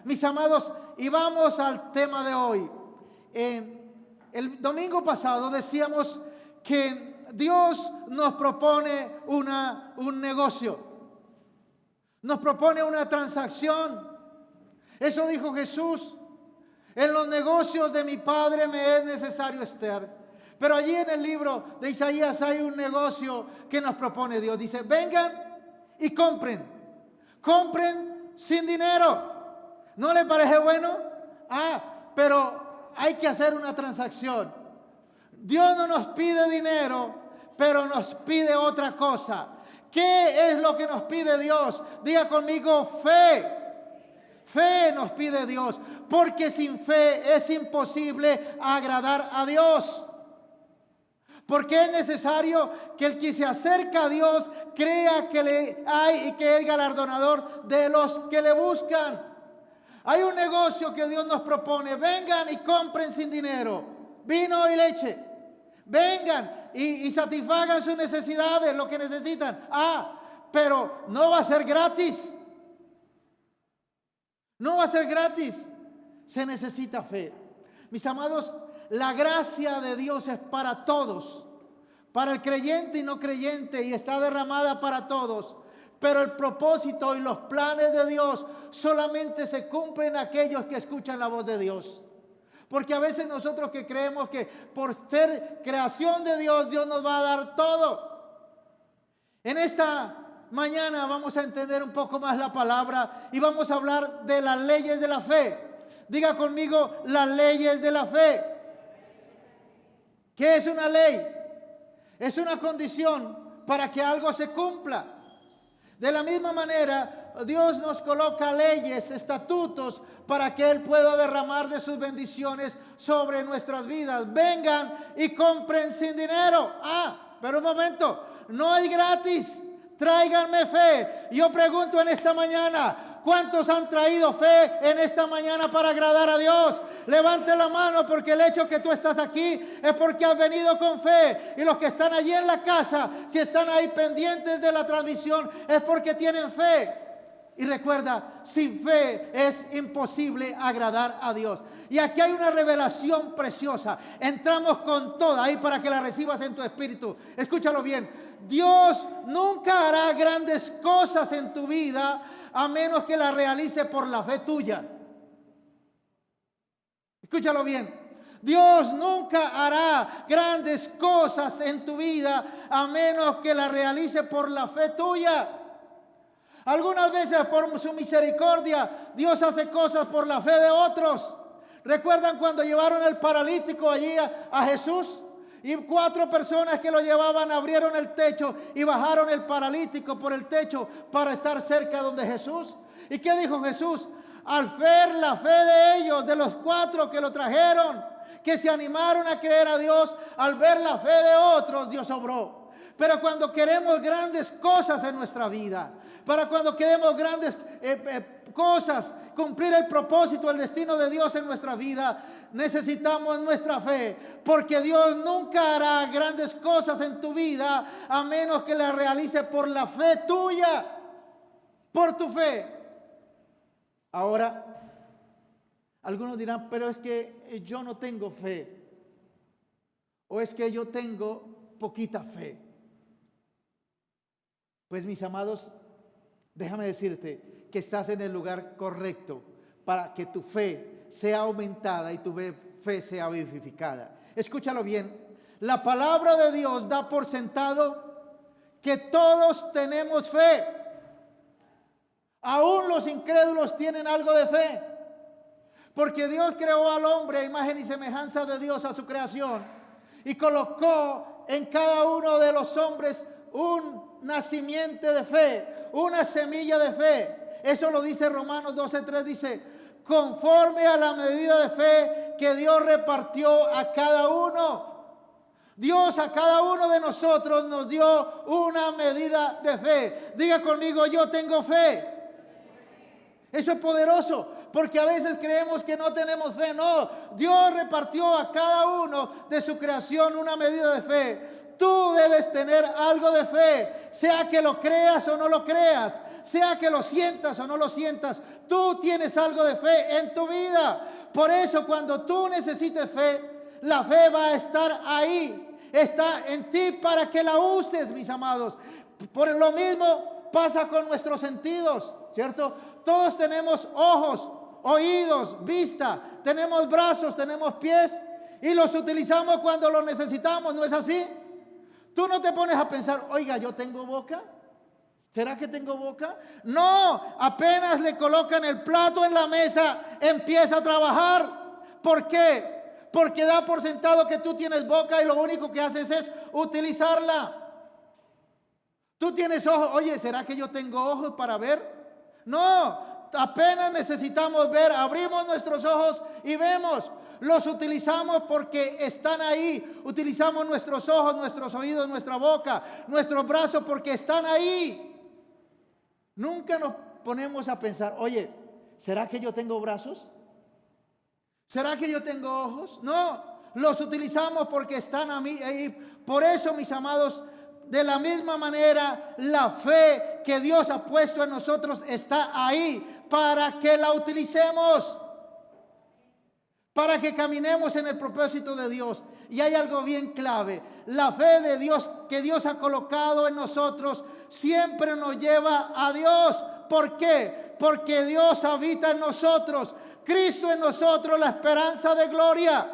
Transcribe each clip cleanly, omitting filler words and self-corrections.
Mis amados, y vamos al tema de hoy. El domingo pasado decíamos que Dios nos propone un negocio. Nos propone una transacción. Eso dijo Jesús. En los negocios de mi Padre me es necesario estar. Pero allí en el libro de Isaías hay un negocio que nos propone Dios. Dice, vengan y compren. Compren sin dinero. ¿No le parece bueno? Pero hay que hacer una transacción. Dios no nos pide dinero, pero nos pide otra cosa. ¿Qué es lo que nos pide Dios? Diga conmigo, fe. Fe nos pide Dios, porque sin fe es imposible agradar a Dios. Porque es necesario que el que se acerca a Dios crea que le hay y que es galardonador de los que le buscan. Hay un negocio que Dios nos propone. Vengan y compren sin dinero vino y leche. Vengan y satisfagan sus necesidades, lo que necesitan. Pero no va a ser gratis. No va a ser gratis. Se necesita fe. Mis amados, la gracia de Dios es para todos, para el creyente y no creyente, y está derramada para todos. Pero el propósito y los planes de Dios solamente se cumplen aquellos que escuchan la voz de Dios. Porque a veces nosotros que creemos que por ser creación de Dios, Dios nos va a dar todo. En esta mañana vamos a entender un poco más la palabra y vamos a hablar de las leyes de la fe. Diga conmigo, las leyes de la fe. ¿Qué es una ley? Es una condición para que algo se cumpla. De la misma manera, Dios nos coloca leyes, estatutos, para que Él pueda derramar de sus bendiciones sobre nuestras vidas. Vengan y compren sin dinero. Pero un momento, no es gratis. Tráiganme fe. Yo pregunto en esta mañana, ¿cuántos han traído fe en esta mañana para agradar a Dios? Levante la mano, porque el hecho que tú estás aquí es porque has venido con fe. Y los que están allí en la casa, si están ahí pendientes de la transmisión, es porque tienen fe. Y recuerda, sin fe es imposible agradar a Dios. Y aquí hay una revelación preciosa. Entramos con toda ahí para que la recibas en tu espíritu. Escúchalo bien. Dios nunca hará grandes cosas en tu vida a menos que las realice por la fe tuya. Escúchalo bien. Dios nunca hará grandes cosas en tu vida a menos que las realice por la fe tuya. Algunas veces por su misericordia Dios hace cosas por la fe de otros. ¿Recuerdan cuando llevaron el paralítico allí a Jesús? Y 4 personas que lo llevaban abrieron el techo y bajaron el paralítico por el techo para estar cerca donde Jesús. ¿Y qué dijo Jesús? Al ver la fe de ellos, de los 4 que lo trajeron, que se animaron a creer a Dios, al ver la fe de otros, Dios obró. Pero cuando queremos grandes cosas en nuestra vida, para cuando queremos grandes cosas, cumplir el propósito, el destino de Dios en nuestra vida, necesitamos nuestra fe, porque Dios nunca hará grandes cosas en tu vida a menos que las realice por la fe tuya, por tu fe. Ahora, algunos dirán, pero es que yo no tengo fe, o es que yo tengo poquita fe. Pues mis amados, déjame decirte que estás en el lugar correcto para que tu fe sea aumentada y tu fe sea vivificada. Escúchalo bien. La palabra de Dios da por sentado que todos tenemos fe. Aún los incrédulos tienen algo de fe. Porque Dios creó al hombre a imagen y semejanza de Dios, a su creación, y colocó en cada uno de los hombres una simiente de fe, una semilla de fe. Eso lo dice Romanos 12:3, dice, conforme a la medida de fe que Dios repartió a cada uno. Dios a cada uno de nosotros nos dio una medida de fe. Diga conmigo, yo tengo fe. Eso es poderoso, porque a veces creemos que no tenemos fe. No, Dios repartió a cada uno de su creación una medida de fe. Tú debes tener algo de fe, sea que lo creas o no lo creas, sea que lo sientas o no lo sientas. Tú tienes algo de fe en tu vida. Por eso cuando tú necesites fe, la fe va a estar ahí. Está en ti para que la uses, mis amados. Por lo mismo pasa con nuestros sentidos, ¿cierto? Todos tenemos ojos, oídos, vista, tenemos brazos, tenemos pies y los utilizamos cuando los necesitamos, ¿no es así? Tú no te pones a pensar, oiga, ¿yo tengo boca? ¿Será que tengo boca? No, apenas le colocan el plato en la mesa, empieza a trabajar. ¿Por qué? Porque da por sentado que tú tienes boca y lo único que haces es utilizarla. Tú tienes ojos, oye, ¿será que yo tengo ojos para ver? No, apenas necesitamos ver, abrimos nuestros ojos y vemos. Los utilizamos porque están ahí. Utilizamos nuestros ojos, nuestros oídos, nuestra boca, nuestros brazos porque están ahí. Nunca nos ponemos a pensar, oye, ¿será que yo tengo brazos? ¿Será que yo tengo ojos? No, los utilizamos porque están ahí. Por eso, mis amados, de la misma manera, la fe que Dios ha puesto en nosotros está ahí para que la utilicemos. Para que caminemos en el propósito de Dios. Y hay algo bien clave. La fe de Dios que Dios ha colocado en nosotros siempre nos lleva a Dios. ¿Por qué? Porque Dios habita en nosotros. Cristo en nosotros, la esperanza de gloria.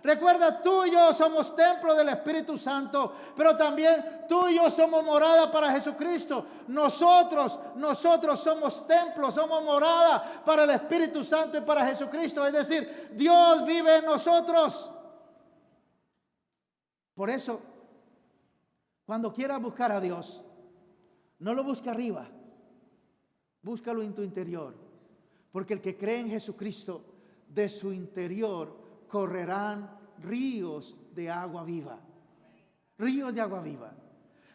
Recuerda, tú y yo somos templo del Espíritu Santo, pero también tú y yo somos morada para Jesucristo. Nosotros somos templo, somos morada para el Espíritu Santo y para Jesucristo. Es decir, Dios vive en nosotros. Por eso, cuando quieras buscar a Dios, no lo busca arriba, búscalo en tu interior. Porque el que cree en Jesucristo, de su interior correrán ríos de agua viva. Ríos de agua viva.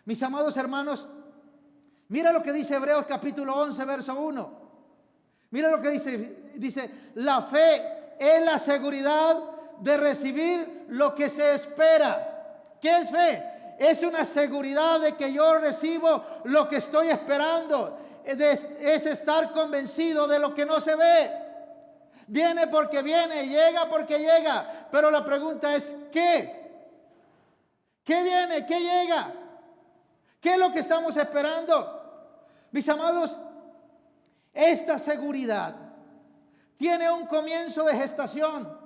Mis amados hermanos, mira lo que dice Hebreos capítulo 11, verso 1. Mira lo que dice. Dice, la fe es la seguridad de recibir lo que se espera. ¿Qué es fe? Es una seguridad de que yo recibo lo que estoy esperando. Es estar convencido de lo que no se ve. Viene porque viene, llega porque llega. Pero la pregunta es, ¿qué? ¿Qué viene? ¿Qué llega? ¿Qué es lo que estamos esperando? Mis amados, esta seguridad tiene un comienzo de gestación.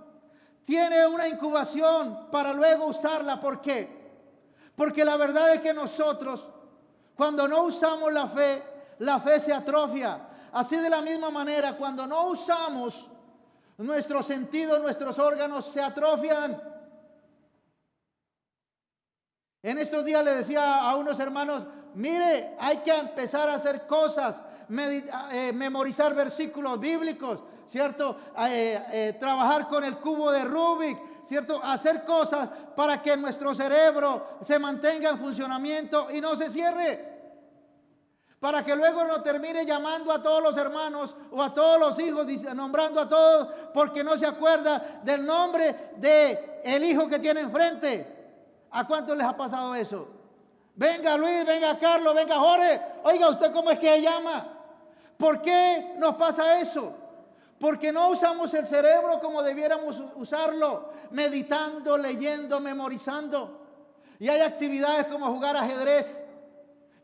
Tiene una incubación para luego usarla. ¿Por qué? Porque la verdad es que nosotros, cuando no usamos la fe se atrofia. Así de la misma manera, cuando no usamos nuestros sentidos, nuestros órganos se atrofian. En estos días le decía a unos hermanos, mire, hay que empezar a hacer cosas, memorizar versículos bíblicos, ¿cierto? Trabajar con el cubo de Rubik, ¿cierto? Hacer cosas para que nuestro cerebro se mantenga en funcionamiento y no se cierre. Para que luego no termine llamando a todos los hermanos o a todos los hijos, nombrando a todos porque no se acuerda del nombre del hijo que tiene enfrente. ¿A cuántos les ha pasado eso? Venga Luis, venga Carlos, venga Jorge. Oiga, ¿usted cómo es que se llama? ¿Por qué nos pasa eso? Porque no usamos el cerebro como debiéramos usarlo, meditando, leyendo, memorizando. Y hay actividades como jugar ajedrez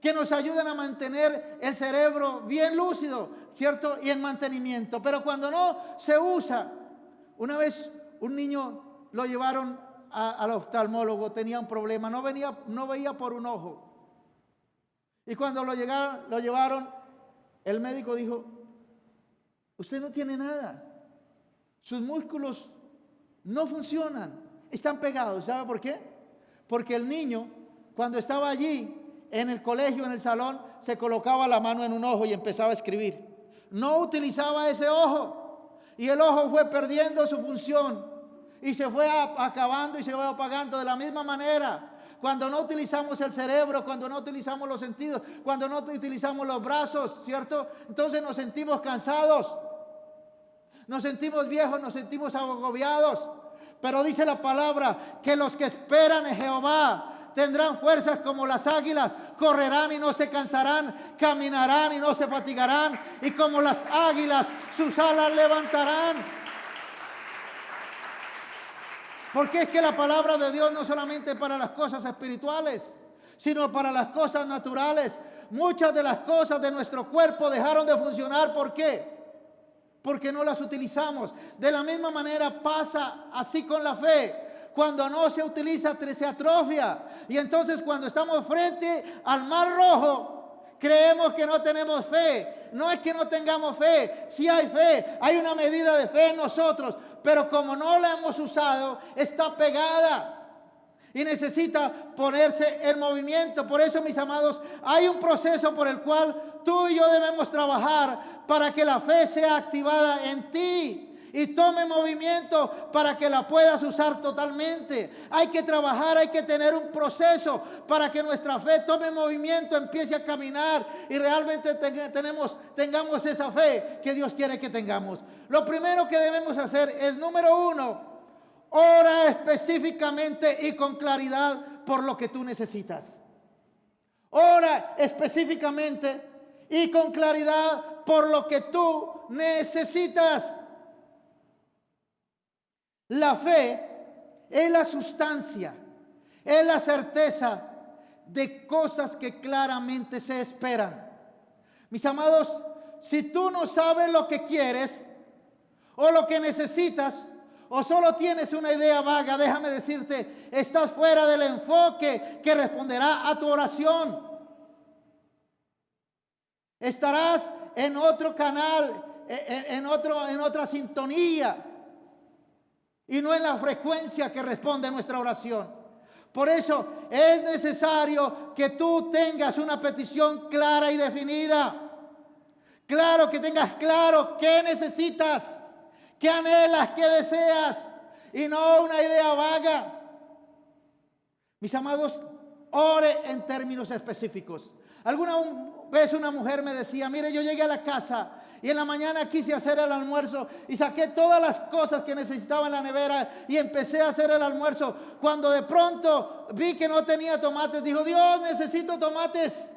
que nos ayudan a mantener el cerebro bien lúcido, ¿cierto? Y en mantenimiento. Pero cuando no se usa, una vez un niño lo llevaron al oftalmólogo, tenía un problema, no veía por un ojo. Y cuando lo llevaron, el médico dijo, usted no tiene nada, sus músculos no funcionan, están pegados. ¿Sabe por qué? Porque el niño, cuando estaba allí, en el colegio, en el salón, se colocaba la mano en un ojo y empezaba a escribir. No utilizaba ese ojo. Y el ojo fue perdiendo su función. Y se fue acabando y se fue apagando de la misma manera. Cuando no utilizamos el cerebro, cuando no utilizamos los sentidos, cuando no utilizamos los brazos, ¿cierto? Entonces nos sentimos cansados. Nos sentimos viejos, nos sentimos agobiados. Pero dice la palabra que los que esperan en Jehová tendrán fuerzas como las águilas, correrán y no se cansarán, caminarán y no se fatigarán, y como las águilas sus alas levantarán. Porque es que la palabra de Dios no solamente para las cosas espirituales, sino para las cosas naturales. Muchas de las cosas de nuestro cuerpo dejaron de funcionar. ¿Por qué? Porque no las utilizamos. De la misma manera pasa así con la fe. Cuando no se utiliza, se atrofia. Y entonces cuando estamos frente al mar rojo, creemos que no tenemos fe. No es que no tengamos fe, sí hay fe, hay una medida de fe en nosotros, pero como no la hemos usado, está pegada y necesita ponerse en movimiento. Por eso, mis amados, hay un proceso por el cual tú y yo debemos trabajar para que la fe sea activada en ti y tome movimiento para que la puedas usar totalmente. Hay que trabajar, hay que tener un proceso para que nuestra fe tome movimiento, empiece a caminar y realmente tengamos esa fe que Dios quiere que tengamos. Lo primero que debemos hacer es, número 1, ora específicamente y con claridad por lo que tú necesitas. Ora específicamente y con claridad por lo que tú necesitas. La fe es la sustancia, es la certeza de cosas que claramente se esperan. Mis amados, si tú no sabes lo que quieres o lo que necesitas, o solo tienes una idea vaga, déjame decirte, estás fuera del enfoque que responderá a tu oración. Estarás en otro canal, en otra sintonía, y no en la frecuencia que responde a nuestra oración. Por eso es necesario que tú tengas una petición clara y definida. Claro, que tengas claro qué necesitas, qué anhelas, qué deseas, y no una idea vaga. Mis amados, ore en términos específicos. Alguna vez una mujer me decía, mire, yo llegué a la casa y en la mañana quise hacer el almuerzo y saqué todas las cosas que necesitaba en la nevera y empecé a hacer el almuerzo. Cuando de pronto vi que no tenía tomates, dijo, Dios, necesito tomates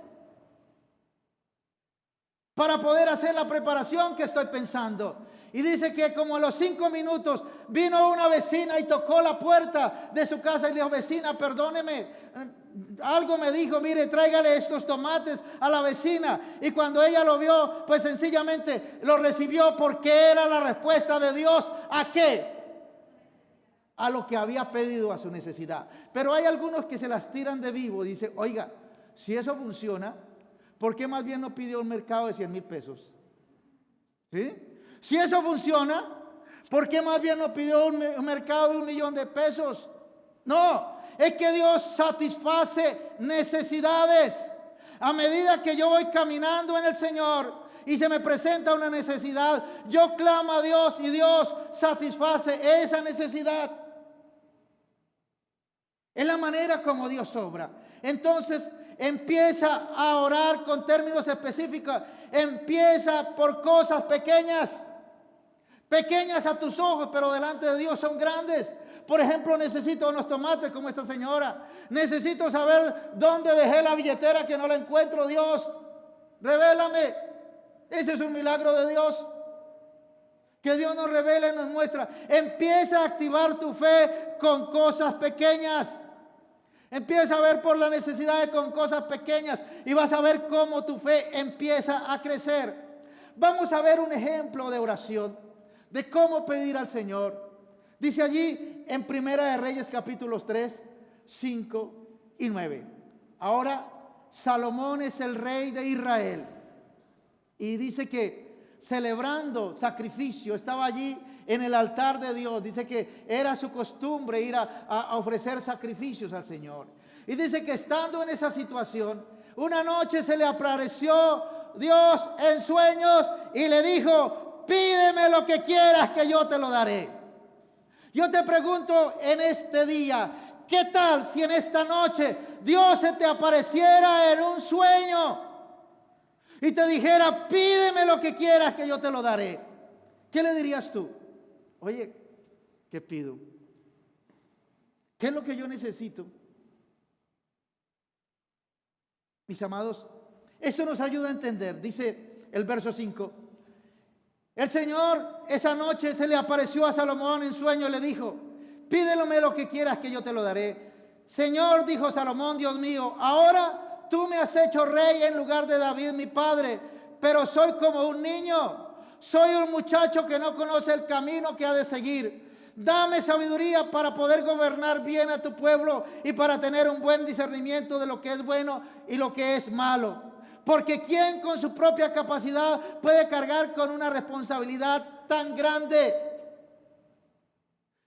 para poder hacer la preparación que estoy pensando. Y dice que como a los 5 minutos vino una vecina y tocó la puerta de su casa y le dijo, vecina, perdóneme. Algo me dijo, mire, tráigale estos tomates a la vecina. Y cuando ella lo vio, pues sencillamente lo recibió porque era la respuesta de Dios. ¿A qué? A lo que había pedido, a su necesidad. Pero hay algunos que se las tiran de vivo. Dice, oiga, si eso funciona, ¿por qué más bien no pidió un mercado de 100,000 pesos? ¿Sí? Si eso funciona, ¿por qué más bien no pidió un mercado de 1,000,000 de pesos? No. Es que Dios satisface necesidades. A medida que yo voy caminando en el Señor y se me presenta una necesidad, yo clamo a Dios y Dios satisface esa necesidad. Es la manera como Dios obra. Entonces empieza a orar con términos específicos. Empieza por cosas pequeñas. Pequeñas a tus ojos, pero delante de Dios son grandes. Por ejemplo, necesito unos tomates como esta señora. Necesito saber dónde dejé la billetera que no la encuentro. Dios, revélame. Ese es un milagro de Dios. Que Dios nos revele y nos muestra. Empieza a activar tu fe con cosas pequeñas. Empieza a ver por las necesidades con cosas pequeñas y vas a ver cómo tu fe empieza a crecer. Vamos a ver un ejemplo de oración, de cómo pedir al Señor. Dice allí en Primera de Reyes capítulos 3, 5 y 9. Ahora Salomón es el rey de Israel. Y dice que celebrando sacrificio, estaba allí en el altar de Dios. Dice que era su costumbre ir a ofrecer sacrificios al Señor. Y dice que estando en esa situación, una noche se le apareció Dios en sueños y le dijo, pídeme lo que quieras que yo te lo daré. Yo te pregunto en este día, ¿qué tal si en esta noche Dios se te apareciera en un sueño y te dijera, pídeme lo que quieras que yo te lo daré? ¿Qué le dirías tú? Oye, ¿qué pido? ¿Qué es lo que yo necesito? Mis amados, eso nos ayuda a entender. Dice el verso 5. El Señor esa noche se le apareció a Salomón en sueño y le dijo: pídeme lo que quieras que yo te lo daré. Señor, dijo Salomón, Dios mío, ahora tú me has hecho rey en lugar de David mi padre, pero soy como un niño. Soy un muchacho que no conoce el camino que ha de seguir. Dame sabiduría para poder gobernar bien a tu pueblo y para tener un buen discernimiento de lo que es bueno y lo que es malo. Porque ¿quién con su propia capacidad puede cargar con una responsabilidad tan grande?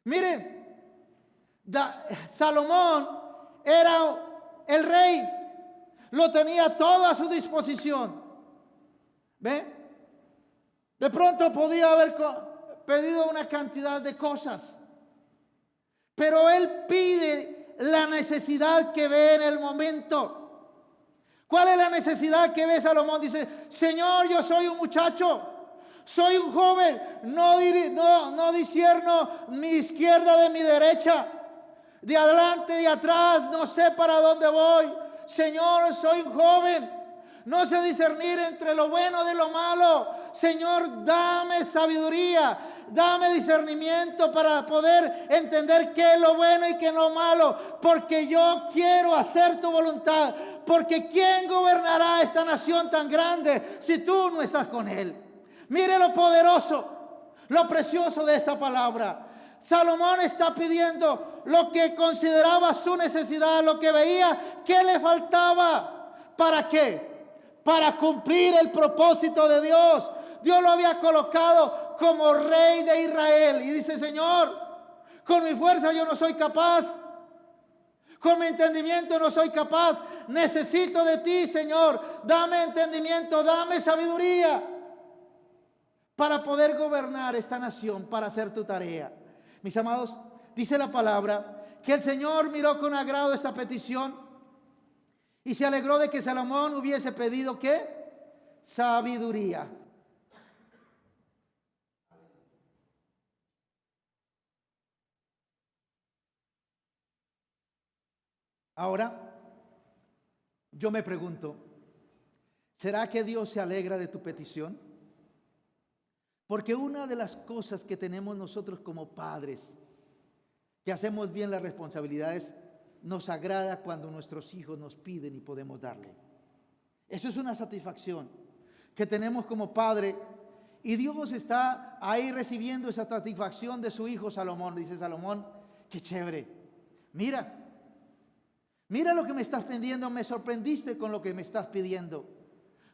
Miren, Salomón era el rey, lo tenía todo a su disposición. ¿Ve? De pronto podía haber pedido una cantidad de cosas, pero él pide la necesidad que ve en el momento. ¿Cuál es la necesidad que ve Salomón? Dice: Señor, yo soy un muchacho, soy un joven, no discierno mi izquierda de mi derecha, de adelante, de atrás, no sé para dónde voy. Señor, soy un joven, no sé discernir entre lo bueno de lo malo. Señor, dame sabiduría, dame discernimiento para poder entender qué es lo bueno y qué es lo malo, porque yo quiero hacer tu voluntad. Porque ¿quién gobernará esta nación tan grande si tú no estás con él? Mire lo poderoso, lo precioso de esta palabra. Salomón está pidiendo lo que consideraba su necesidad, lo que veía que le faltaba. ¿Para qué? Para cumplir el propósito de Dios. Dios lo había colocado como rey de Israel. Y dice: Señor, con mi fuerza yo no soy capaz. Con mi entendimiento no soy capaz. Necesito de ti, Señor. Dame entendimiento, dame sabiduría para poder gobernar esta nación, para hacer tu tarea. Mis amados, dice la palabra que el Señor miró con agrado esta petición y se alegró de que Salomón hubiese pedido ¿qué? Sabiduría. Ahora, yo me pregunto, ¿será que Dios se alegra de tu petición? Porque una de las cosas que tenemos nosotros como padres, que hacemos bien las responsabilidades, nos agrada cuando nuestros hijos nos piden y podemos darle. Eso es una satisfacción que tenemos como padre, y Dios está ahí recibiendo esa satisfacción de su hijo Salomón. Dice Salomón: qué chévere, mira lo que me estás pidiendo, me sorprendiste con lo que me estás pidiendo,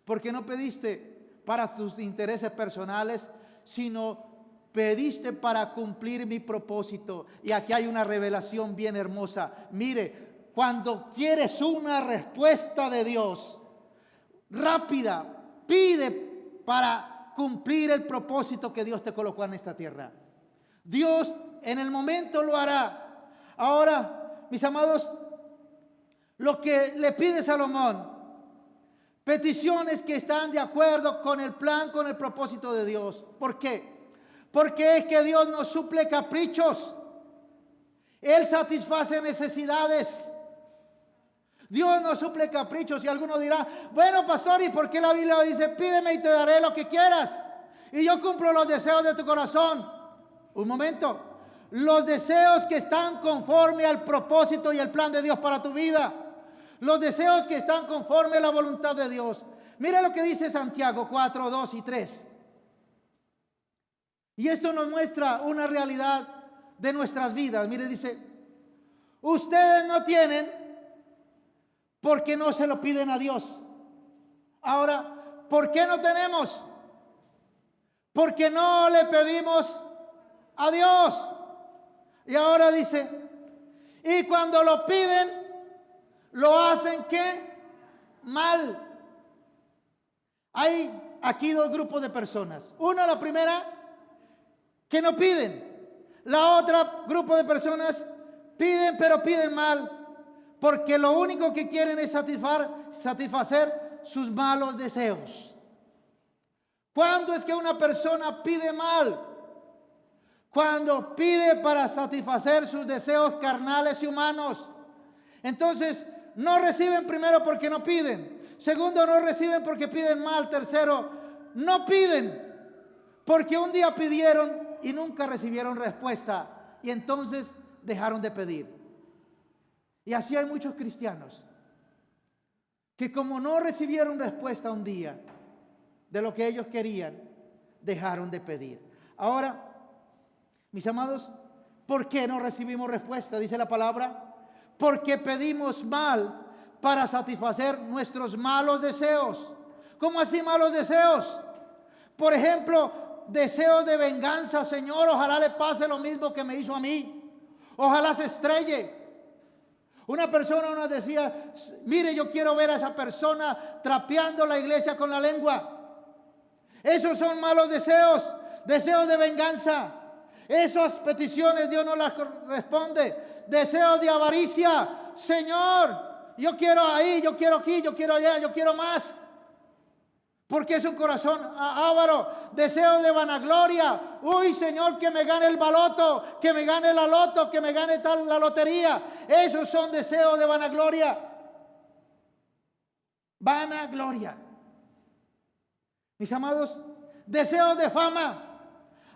porque no pediste para tus intereses personales, sino pediste para cumplir mi propósito. Y aquí hay una revelación bien hermosa. Mire, cuando quieres una respuesta de Dios rápida, pide para cumplir el propósito que Dios te colocó en esta tierra. Dios en el momento lo hará. Ahora, mis amados, lo que le pide Salomón, peticiones que están de acuerdo con el plan, con el propósito de Dios. ¿Por qué? Porque es que Dios no suple caprichos. Él satisface necesidades. Dios no suple caprichos. Y alguno dirá: bueno, pastor, ¿y por qué la Biblia dice pídeme y te daré lo que quieras? Y yo cumplo los deseos de tu corazón. Un momento. Los deseos que están conforme al propósito y el plan de Dios para tu vida. Los deseos que están conforme a la voluntad de Dios. Mira lo que dice Santiago 4, 2 y 3. Y esto nos muestra una realidad de nuestras vidas. Mire, dice: ustedes no tienen porque no se lo piden a Dios. Ahora, ¿por qué no tenemos? Porque no le pedimos a Dios. Y ahora dice: y cuando lo piden, lo hacen ¿qué? Mal. Hay aquí dos grupos de personas. Una, la primera, que no piden. La otra grupo de personas piden, pero piden mal, porque lo único que quieren es satisfacer sus malos deseos. ¿Cuándo es que una persona pide mal? Cuando pide para satisfacer sus deseos carnales y humanos. Entonces, no reciben primero porque no piden. Segundo, no reciben porque piden mal. Tercero, no piden porque un día pidieron y nunca recibieron respuesta. Y entonces dejaron de pedir. Y así hay muchos cristianos que como no recibieron respuesta un día de lo que ellos querían, dejaron de pedir. Ahora, mis amados, ¿por qué no recibimos respuesta? Dice la palabra, porque pedimos mal para satisfacer nuestros malos deseos. ¿Cómo así malos deseos? Por ejemplo, deseos de venganza. Señor, ojalá le pase lo mismo que me hizo a mí. Ojalá se estrelle. Una persona nos decía, mire, yo quiero ver a esa persona trapeando la iglesia con la lengua. Esos son malos deseos, deseos de venganza. Esas peticiones Dios no las responde. Deseos de avaricia. Señor, yo quiero ahí, yo quiero aquí, yo quiero allá, yo quiero más. Porque es un corazón avaro. Deseos de vanagloria. Uy, Señor, que me gane el baloto, que me gane la loto, que me gane la lotería. Esos son deseos de vanagloria. Vanagloria. Mis amados, deseos de fama.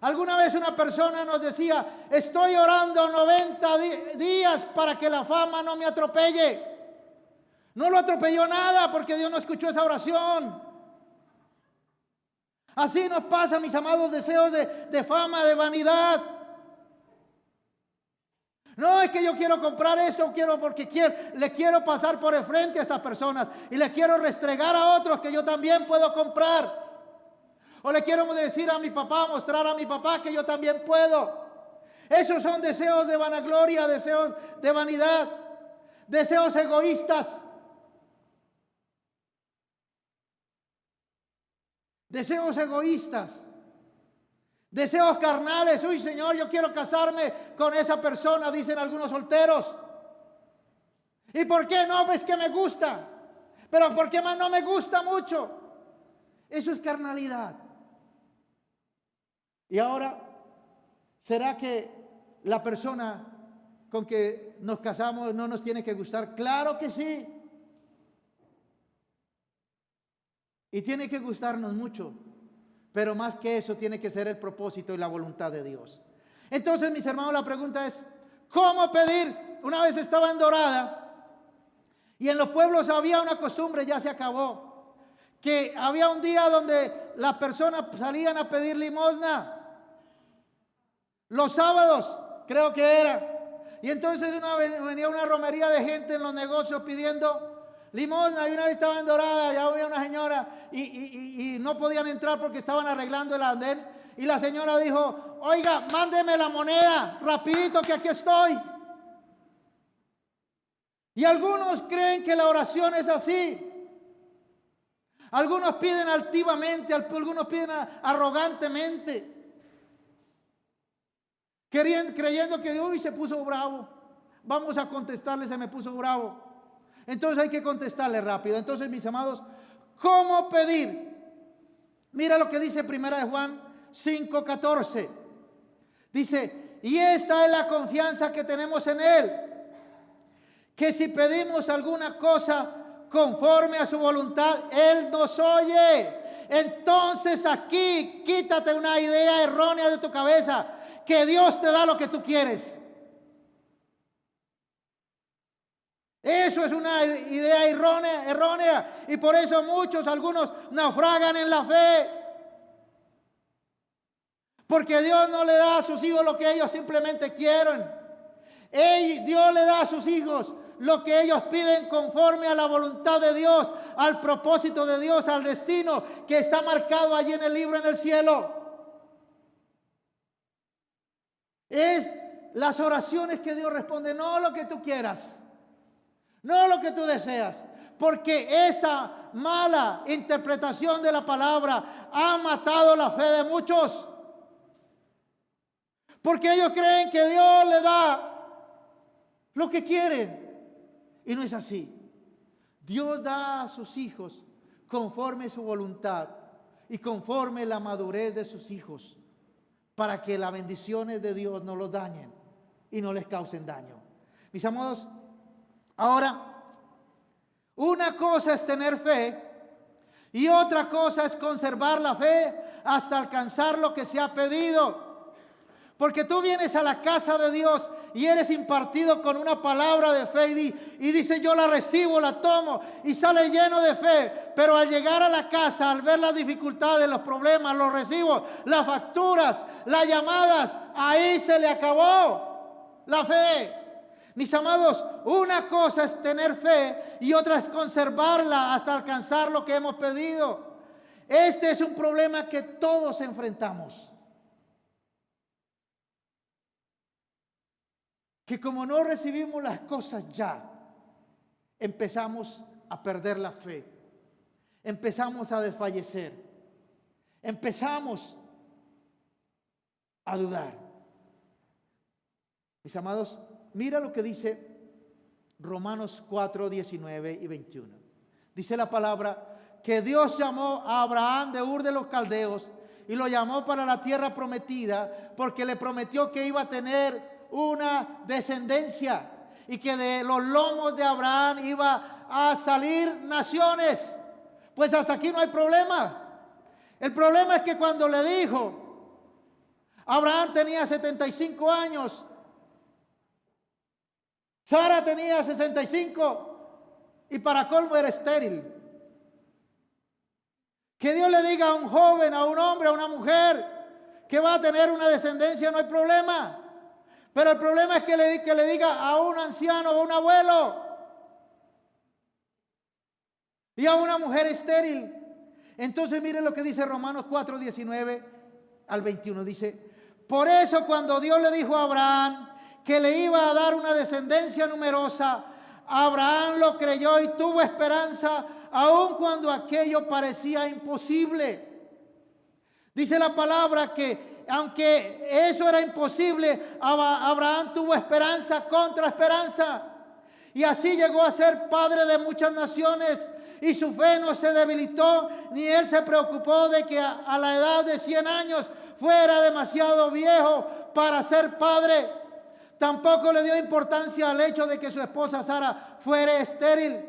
Alguna vez una persona nos decía, estoy orando 90 días para que la fama no me atropelle. No lo atropelló nada porque Dios no escuchó esa oración. Así nos pasa, mis amados, deseos de fama, de vanidad. No es que yo quiero comprar eso, quiero porque le quiero pasar por el frente a estas personas y le quiero restregar a otros que yo también puedo comprar. O le quiero decir a mi papá, mostrar a mi papá que yo también puedo. Esos son deseos de vanagloria, deseos de vanidad, deseos egoístas. Deseos egoístas, deseos carnales. Uy, Señor, yo quiero casarme con esa persona, dicen algunos solteros. ¿Y por qué no? Pues que me gusta. Pero ¿por qué más no me gusta mucho? Eso es carnalidad. Y ahora, ¿será que la persona con que nos casamos no nos tiene que gustar? Claro que sí. Y tiene que gustarnos mucho, pero más que eso tiene que ser el propósito y la voluntad de Dios. Entonces, mis hermanos, la pregunta es, ¿cómo pedir? Una vez estaba en Dorada y en los pueblos había una costumbre, ya se acabó, que había un día donde las personas salían a pedir limosna. Los sábados, creo que era. Y entonces venía una romería de gente en los negocios pidiendo limosna. Y una vez estaba en Dorada, ya había una señora y no podían entrar porque estaban arreglando el andén. Y la señora dijo, oiga, mándeme la moneda, rapidito que aquí estoy. Y algunos creen que la oración es así. Algunos piden altivamente, algunos piden arrogantemente. Creyendo que uy, se puso bravo. Vamos a contestarle, se me puso bravo. Entonces hay que contestarle rápido. Entonces, mis amados, ¿cómo pedir? Mira lo que dice Primera de Juan 5:14. Dice, y esta es la confianza que tenemos en Él, que si pedimos alguna cosa conforme a su voluntad, Él nos oye. Entonces aquí, quítate una idea errónea de tu cabeza, que Dios te da lo que tú quieres. Eso es una idea errónea, y por eso algunos naufragan en la fe. Porque Dios no le da a sus hijos lo que ellos simplemente quieren. Dios le da a sus hijos lo que ellos piden conforme a la voluntad de Dios, al propósito de Dios, al destino que está marcado allí en el libro en el cielo. Es las oraciones que Dios responde, no lo que tú quieras. No lo que tú deseas, porque esa mala interpretación de la palabra ha matado la fe de muchos. Porque ellos creen que Dios le da lo que quieren. Y no es así. Dios da a sus hijos conforme su voluntad y conforme la madurez de sus hijos, para que las bendiciones de Dios no los dañen y no les causen daño. Mis amados, ahora, Una cosa es tener fe y otra cosa es conservar la fe hasta alcanzar lo que se ha pedido. Porque tú vienes a la casa de Dios y eres impartido con una palabra de fe y dice yo la recibo, la tomo y sale lleno de fe. Pero al llegar a la casa, al ver las dificultades, los problemas, los recibos, las facturas, las llamadas, ahí se le acabó la fe. Mis amados, una cosa es tener fe y otra es conservarla hasta alcanzar lo que hemos pedido. Este es un problema que todos enfrentamos. Que como no recibimos las cosas ya, empezamos a perder la fe, empezamos a desfallecer, empezamos a dudar. Mis amados, mira lo que dice Romanos 4, 19 y 21. Dice la palabra que Dios llamó a Abraham de Ur de los Caldeos y lo llamó para la tierra prometida porque le prometió que iba a tener una descendencia y que de los lomos de Abraham iba a salir naciones. Pues hasta aquí no hay problema. El problema es que cuando le dijo, Abraham tenía 75 años, Sara tenía 65 y para colmo era estéril. Que Dios le diga a un joven, a un hombre, a una mujer que va a tener una descendencia, no hay problema. Pero el problema es que le diga a un anciano o a un abuelo y a una mujer estéril. Entonces miren lo que dice Romanos 4, 19 al 21. Dice, por eso cuando Dios le dijo a Abraham que le iba a dar una descendencia numerosa, Abraham lo creyó y tuvo esperanza aun cuando aquello parecía imposible. Dice la palabra que aunque eso era imposible, Abraham tuvo esperanza contra esperanza. Y así llegó a ser padre de muchas naciones. Y su fe no se debilitó, ni él se preocupó de que a la edad de 100 años fuera demasiado viejo para ser padre. Tampoco le dio importancia al hecho de que su esposa Sara fuera estéril.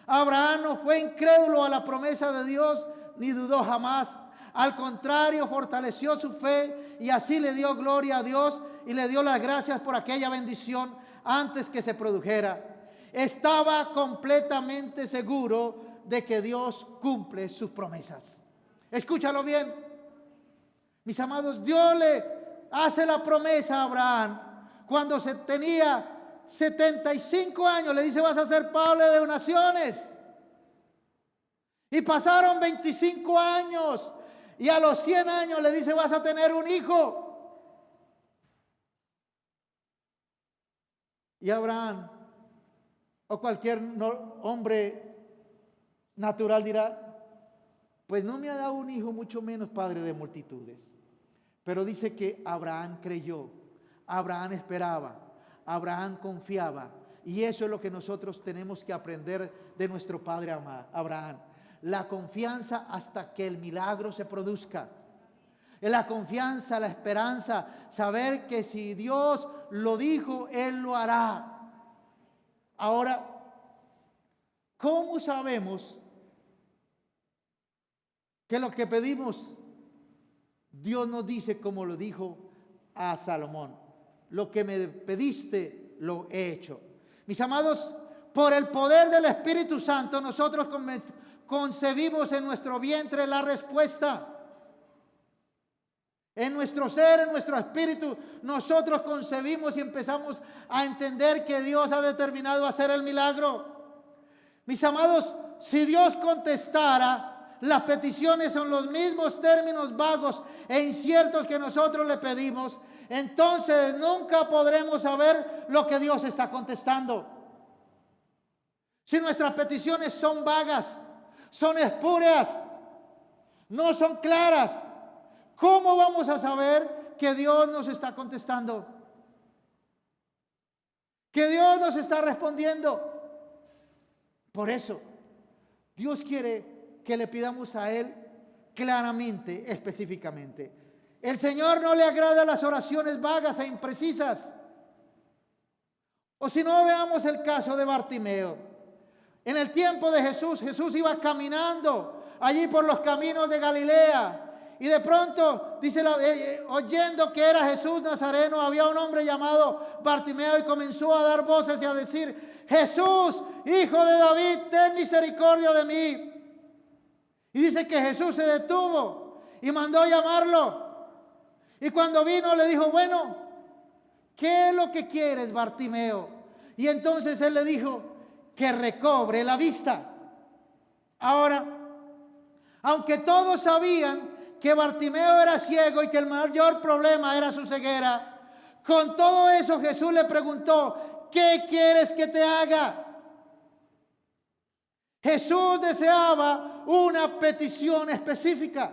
Abraham no fue incrédulo a la promesa de Dios, ni dudó jamás. Al contrario, fortaleció su fe y así le dio gloria a Dios y le dio las gracias por aquella bendición antes que se produjera. Estaba completamente seguro de que Dios cumple sus promesas. Escúchalo bien. Mis amados, Dios le hace la promesa a Abraham cuando se tenía 75 años. Le dice, vas a ser padre de naciones. Y pasaron 25 años. Y a los 100 años le dice, vas a tener un hijo. Y Abraham, o cualquier hombre natural dirá, pues no me ha dado un hijo, mucho menos padre de multitudes. Pero dice que Abraham creyó, Abraham esperaba, Abraham confiaba. Y eso es lo que nosotros tenemos que aprender de nuestro padre Abraham. La confianza hasta que el milagro se produzca. La confianza, la esperanza, saber que si Dios lo dijo, Él lo hará. Ahora, ¿cómo sabemos que lo que pedimos, Dios nos dice como lo dijo a Salomón? Lo que me pediste, lo he hecho. Mis amados, por el poder del Espíritu Santo, nosotros concebimos en nuestro vientre la respuesta. En nuestro ser, en nuestro espíritu, nosotros concebimos y empezamos a entender que Dios ha determinado hacer el milagro. Mis amados, si Dios contestara, las peticiones son los mismos términos vagos e inciertos que nosotros le pedimos, entonces nunca podremos saber lo que Dios está contestando. Si nuestras peticiones son vagas, son espurias, no son claras, ¿cómo vamos a saber que Dios nos está contestando? Que Dios nos está respondiendo. Por eso, Dios quiere que le pidamos a Él claramente, específicamente. El Señor no le agrada las oraciones vagas e imprecisas. O si no, veamos el caso de Bartimeo. En el tiempo de Jesús, Jesús iba caminando allí por los caminos de Galilea. Y de pronto, dice, oyendo que era Jesús Nazareno, había un hombre llamado Bartimeo y comenzó a dar voces y a decir: Jesús, hijo de David, ten misericordia de mí. Y dice que Jesús se detuvo y mandó llamarlo. Y cuando vino le dijo: bueno, ¿qué es lo que quieres, Bartimeo? Y entonces él le dijo que recobre la vista. Ahora, aunque todos sabían que Bartimeo era ciego y que el mayor problema era su ceguera, con todo eso Jesús le preguntó: ¿qué quieres que te haga? Jesús deseaba una petición específica.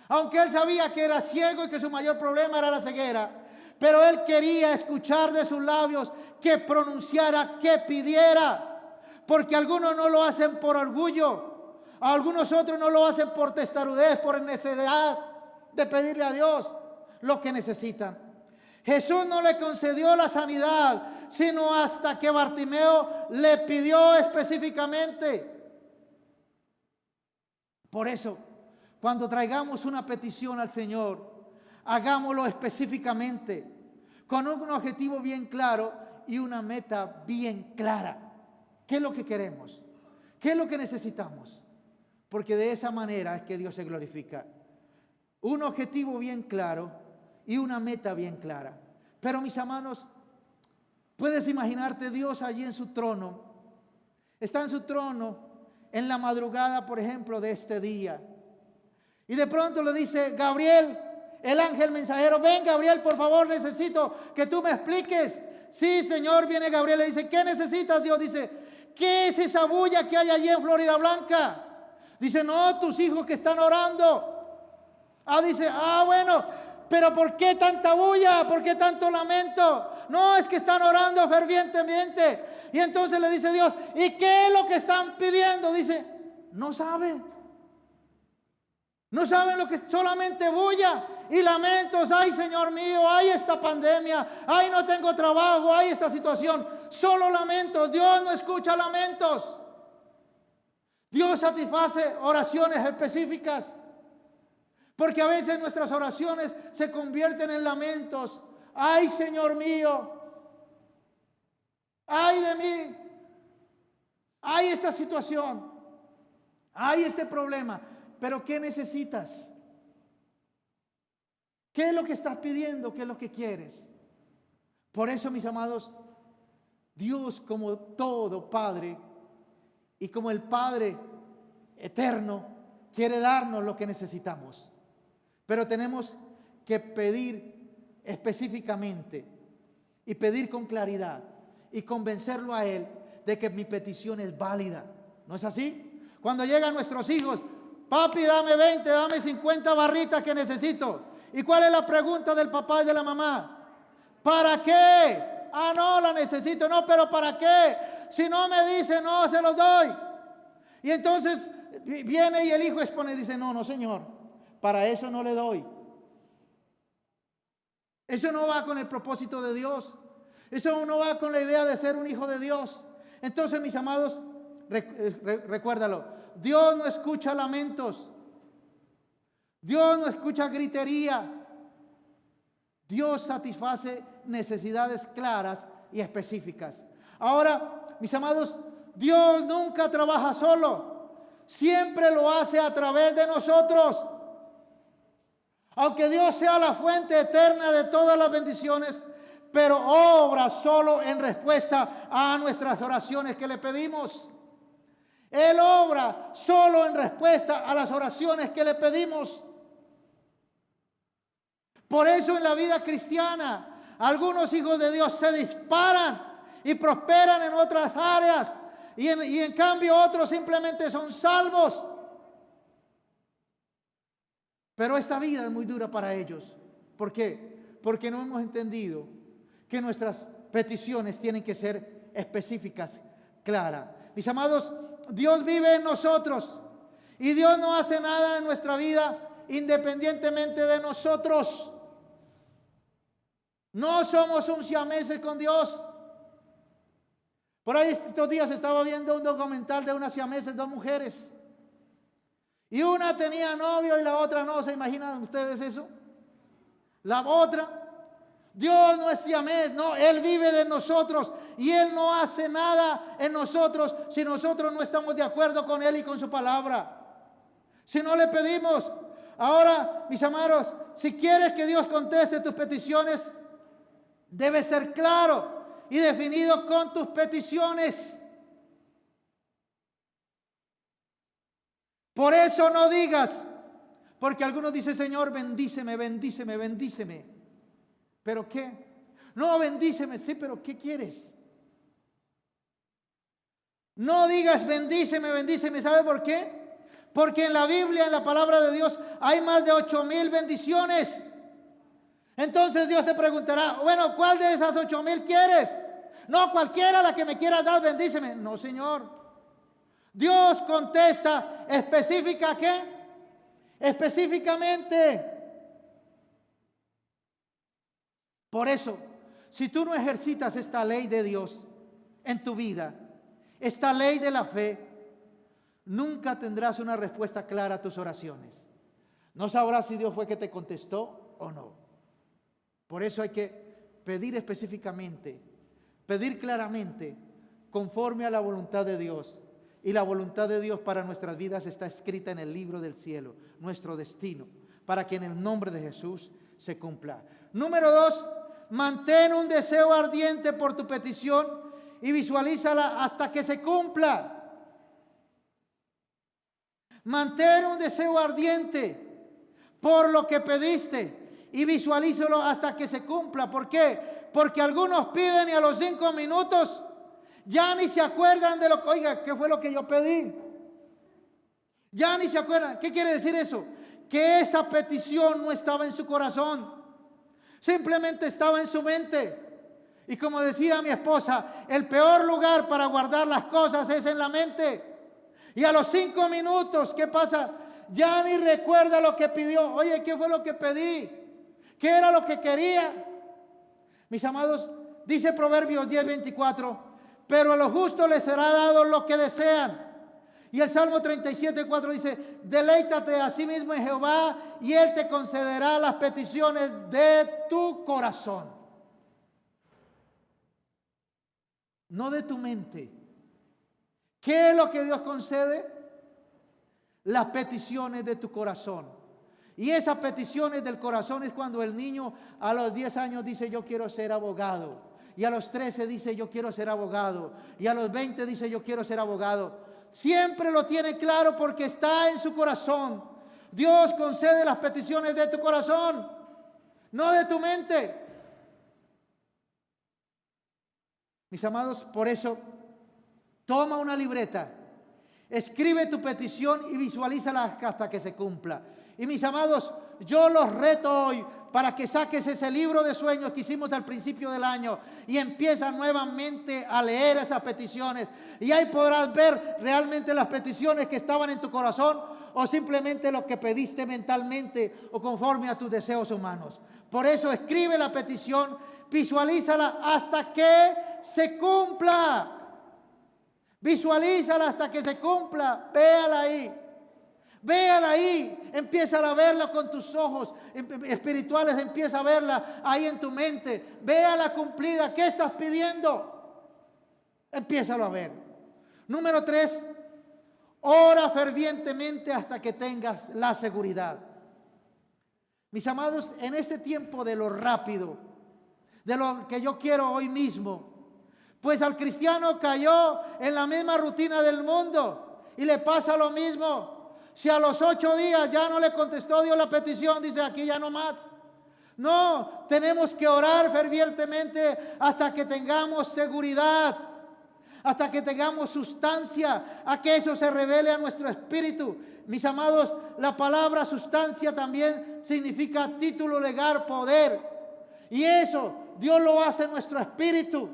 Aunque él sabía que era ciego y que su mayor problema era la ceguera, pero él quería escuchar de sus labios que pronunciara, que pidiera. Porque algunos no lo hacen por orgullo, algunos otros no lo hacen por testarudez, por necesidad de pedirle a Dios lo que necesitan. Jesús no le concedió la sanidad, sino hasta que Bartimeo le pidió específicamente. Por eso, cuando traigamos una petición al Señor, hagámoslo específicamente, con un objetivo bien claro y una meta bien clara. ¿Qué es lo que queremos? ¿Qué es lo que necesitamos? Porque de esa manera es que Dios se glorifica. Un objetivo bien claro y una meta bien clara. Pero mis hermanos, puedes imaginarte Dios allí en su trono. Está en su trono en la madrugada, por ejemplo, de este día. Y de pronto le dice: Gabriel, el ángel mensajero: ven, Gabriel, por favor, necesito que tú me expliques. Sí, Señor. Viene Gabriel, le dice: ¿qué necesitas? Dios dice: ¿qué es esa bulla que hay allí en Florida Blanca? Dice: no, tus hijos que están orando. Dice: bueno, pero ¿por qué tanta bulla? ¿Por qué tanto lamento? No, es que están orando fervientemente. Y entonces le dice Dios: ¿y qué es lo que están pidiendo? Dice: no saben. No saben lo que es, solamente bulla y lamentos. Ay, Señor mío, ay, esta pandemia, ay, no tengo trabajo, ay, esta situación. Solo lamentos. Dios no escucha lamentos. Dios satisface oraciones específicas. Porque a veces nuestras oraciones se convierten en lamentos. Ay, Señor mío, ay de mí, ay esta situación, ay este problema. Pero ¿qué necesitas? ¿Qué es lo que estás pidiendo? ¿Qué es lo que quieres? Por eso, mis amados, Dios, como todo Padre y como el Padre eterno, quiere darnos lo que necesitamos. Pero tenemos que pedir específicamente y pedir con claridad y convencerlo a Él de que mi petición es válida. ¿No es así? Cuando llegan nuestros hijos: papi, dame 20, dame 50 barritas que necesito. ¿Y cuál es la pregunta del papá y de la mamá? ¿Para qué? No, la necesito. No, pero ¿para qué? Si no me dice, no, se los doy. Y entonces viene y el hijo expone y dice: no, señor, para eso no le doy. Eso no va con el propósito de Dios. Eso no va con la idea de ser un hijo de Dios. Entonces, mis amados, recuérdalo. Dios no escucha lamentos. Dios no escucha gritería. Dios satisface necesidades claras y específicas. Ahora, mis amados, Dios nunca trabaja solo. Siempre lo hace a través de nosotros. Aunque Dios sea la fuente eterna de todas las bendiciones, pero obra solo en respuesta a nuestras oraciones que le pedimos. Él obra solo en respuesta a las oraciones que le pedimos. Por eso en la vida cristiana, algunos hijos de Dios se disparan y prosperan en otras áreas, y en cambio otros simplemente son salvos. Pero esta vida es muy dura para ellos. ¿Por qué? Porque no hemos entendido que nuestras peticiones tienen que ser específicas, claras. Mis amados, Dios vive en nosotros y Dios no hace nada en nuestra vida independientemente de nosotros. No somos un siameses con Dios. Por ahí estos días estaba viendo un documental de unas siameses, dos mujeres. Y una tenía novio y la otra no. ¿Se imaginan ustedes eso? La otra. Dios no es siamés, no. Él vive de nosotros. Y Él no hace nada en nosotros si nosotros no estamos de acuerdo con Él y con su palabra. Si no le pedimos. Ahora, mis amados, si quieres que Dios conteste tus peticiones, debe ser claro y definido con tus peticiones. Por eso no digas, porque algunos dicen, Señor, bendíceme, bendíceme, bendíceme. ¿Pero qué? No, bendíceme, sí, pero ¿qué quieres? No digas bendíceme, bendíceme. ¿Sabe por qué? Porque en la Biblia, en la palabra de Dios, hay más de 8,000 bendiciones. Entonces Dios te preguntará, bueno, ¿cuál de esas 8,000 quieres? No, cualquiera, la que me quieras dar, bendíceme. No, Señor. Dios contesta específica, ¿qué? Específicamente. Por eso, si tú no ejercitas esta ley de Dios en tu vida, esta ley de la fe, nunca tendrás una respuesta clara a tus oraciones. No sabrás si Dios fue que te contestó o no. Por eso hay que pedir específicamente, pedir claramente, conforme a la voluntad de Dios. Y la voluntad de Dios para nuestras vidas está escrita en el libro del cielo, nuestro destino, para que en el nombre de Jesús se cumpla. Número 2, mantén un deseo ardiente por tu petición y visualízala hasta que se cumpla. Mantén un deseo ardiente por lo que pediste y visualízalo hasta que se cumpla. ¿Por qué? Porque algunos piden y a los 5 minutos ya ni se acuerdan de lo que, oiga, ¿qué fue lo que yo pedí? Ya ni se acuerdan. ¿Qué quiere decir eso? Que esa petición no estaba en su corazón. Simplemente estaba en su mente. Y como decía mi esposa, el peor lugar para guardar las cosas es en la mente. Y a los 5 minutos, ¿qué pasa? Ya ni recuerda lo que pidió. Oye, ¿qué fue lo que pedí? ¿Qué era lo que quería? Mis amados, dice Proverbios 10:24, pero a los justos les será dado lo que desean. Y el Salmo 37:4 dice, deleítate a sí mismo en Jehová y Él te concederá las peticiones de tu corazón. No de tu mente. ¿Qué es lo que Dios concede? Las peticiones de tu corazón. Y esas peticiones del corazón es cuando el niño a los 10 años dice, yo quiero ser abogado. Y a los 13 dice, yo quiero ser abogado. Y a los 20 dice, yo quiero ser abogado. Siempre lo tiene claro porque está en su corazón. Dios concede las peticiones de tu corazón, no de tu mente. Mis amados, por eso, toma una libreta, escribe tu petición y visualízala hasta que se cumpla. Y mis amados, yo los reto hoy para que saques ese libro de sueños que hicimos al principio del año y empieza nuevamente a leer esas peticiones. Y ahí podrás ver realmente las peticiones que estaban en tu corazón o simplemente lo que pediste mentalmente o conforme a tus deseos humanos. Por eso escribe la petición, visualízala hasta que se cumpla. Visualízala hasta que se cumpla. Véala ahí. Véala ahí, empieza a verla con tus ojos espirituales, empieza a verla ahí en tu mente. Véala cumplida. ¿Qué estás pidiendo? Empiézalo a ver. Número 3, ora fervientemente hasta que tengas la seguridad. Mis amados, en este tiempo de lo rápido, de lo que yo quiero hoy mismo, pues al cristiano cayó en la misma rutina del mundo y le pasa lo mismo. Si a los 8 días ya no le contestó Dios la petición, dice aquí ya no más. No, tenemos que orar fervientemente hasta que tengamos seguridad, hasta que tengamos sustancia, a que eso se revele a nuestro espíritu. Mis amados, la palabra sustancia también significa título legal, poder. Y eso Dios lo hace en nuestro espíritu.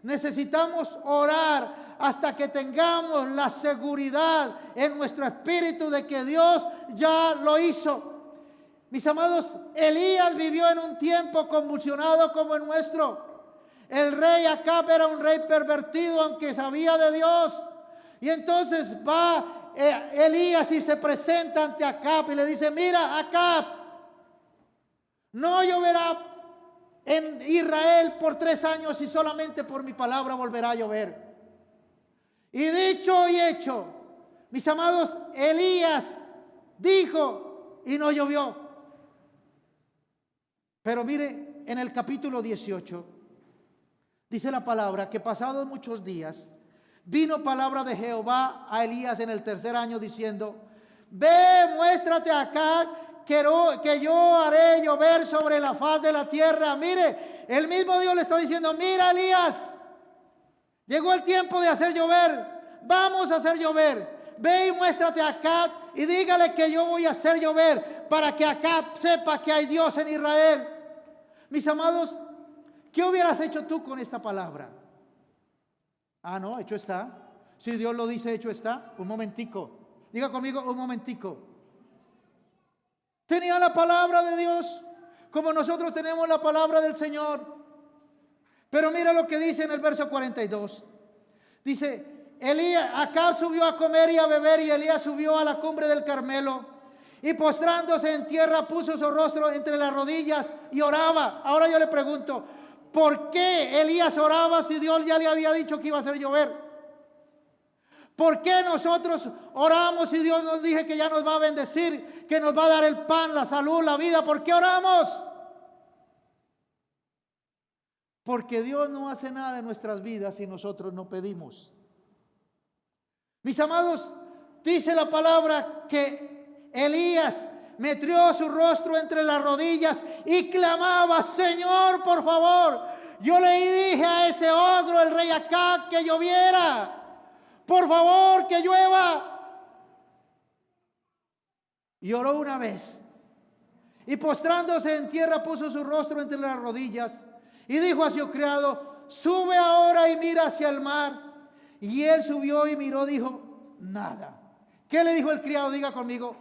Necesitamos orar hasta que tengamos la seguridad en nuestro espíritu de que Dios ya lo hizo. Mis amados, Elías vivió en un tiempo convulsionado como el nuestro. El rey Acab era un rey pervertido, aunque sabía de Dios. Y entonces va Elías y se presenta ante Acab y le dice: mira, Acab, no lloverá en Israel por 3 años y solamente por mi palabra volverá a llover. Y dicho y hecho, mis amados, Elías dijo y no llovió. Pero mire, en el capítulo 18 dice la palabra que pasados muchos días vino palabra de Jehová a Elías en el 3er año diciendo: ve, muéstrate acá, que yo haré llover sobre la faz de la tierra. Mire, el mismo Dios le está diciendo: mira, Elías, llegó el tiempo de hacer llover. Vamos a hacer llover. Ve y muéstrate acá y dígale que yo voy a hacer llover para que acá sepa que hay Dios en Israel. Mis amados, ¿qué hubieras hecho tú con esta palabra? Ah, no, hecho está. Si Dios lo dice, hecho está. Un momentico. Diga conmigo, un momentico. Tenía la palabra de Dios como nosotros tenemos la palabra del Señor. Pero mira lo que dice en el verso 42. Dice: Acab subió a comer y a beber, y Elías subió a la cumbre del Carmelo y postrándose en tierra puso su rostro entre las rodillas y oraba. Ahora yo le pregunto, ¿por qué Elías oraba si Dios ya le había dicho que iba a hacer llover? ¿Por qué nosotros oramos si Dios nos dice que ya nos va a bendecir, que nos va a dar el pan, la salud, la vida? ¿Por qué oramos? Porque Dios no hace nada en nuestras vidas si nosotros no pedimos. Mis amados, dice la palabra que Elías metió su rostro entre las rodillas y clamaba: Señor, por favor. Yo le dije a ese ogro, el rey Acab, que lloviera. Por favor, que llueva. Y oró una vez. Y postrándose en tierra puso su rostro entre las rodillas. Y dijo a su criado: sube ahora y mira hacia el mar. Y él subió y miró, dijo: nada. ¿Qué le dijo el criado? Diga conmigo: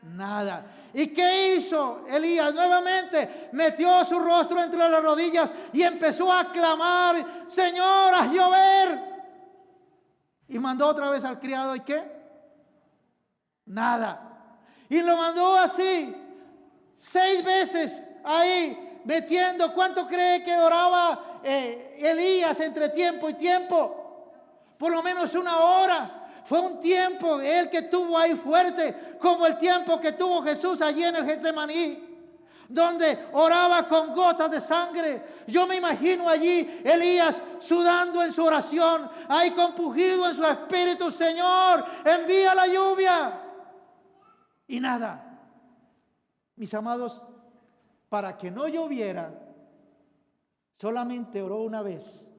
nada. ¿Y qué hizo Elías? Nuevamente metió su rostro entre las rodillas y empezó a clamar: Señor, haz llover. Y mandó otra vez al criado, ¿y qué? Nada. Y lo mandó así 6 veces ahí metiendo. ¿Cuánto cree que oraba Elías entre tiempo y tiempo? Por lo menos 1 hora. Fue un tiempo él que tuvo ahí fuerte, como el tiempo que tuvo Jesús allí en el Getsemaní, donde oraba con gotas de sangre. Yo me imagino allí Elías sudando en su oración, ahí compungido en su espíritu: Señor, envía la lluvia. Y nada. Mis amados, para que no lloviera, solamente oró una vez.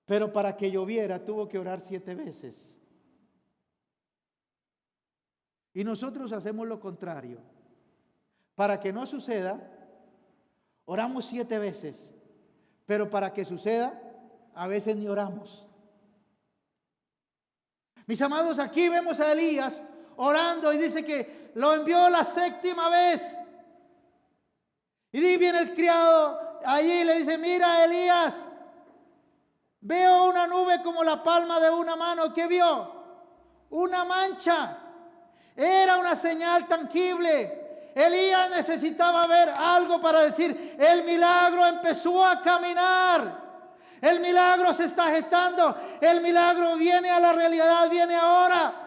Pero para que lloviera tuvo que orar 7 veces. Y nosotros hacemos lo contrario. Para que no suceda, oramos 7 veces. Pero para que suceda, a veces ni oramos. Mis amados, aquí vemos a Elías orando y dice que lo envió la 7ª vez. Y viene el criado allí y le dice: mira, Elías, veo una nube como la palma de una mano. ¿Qué vio? Una mancha. Era una señal tangible. Elías necesitaba ver algo para decir: el milagro empezó a caminar. El milagro se está gestando. El milagro viene a la realidad, viene ahora.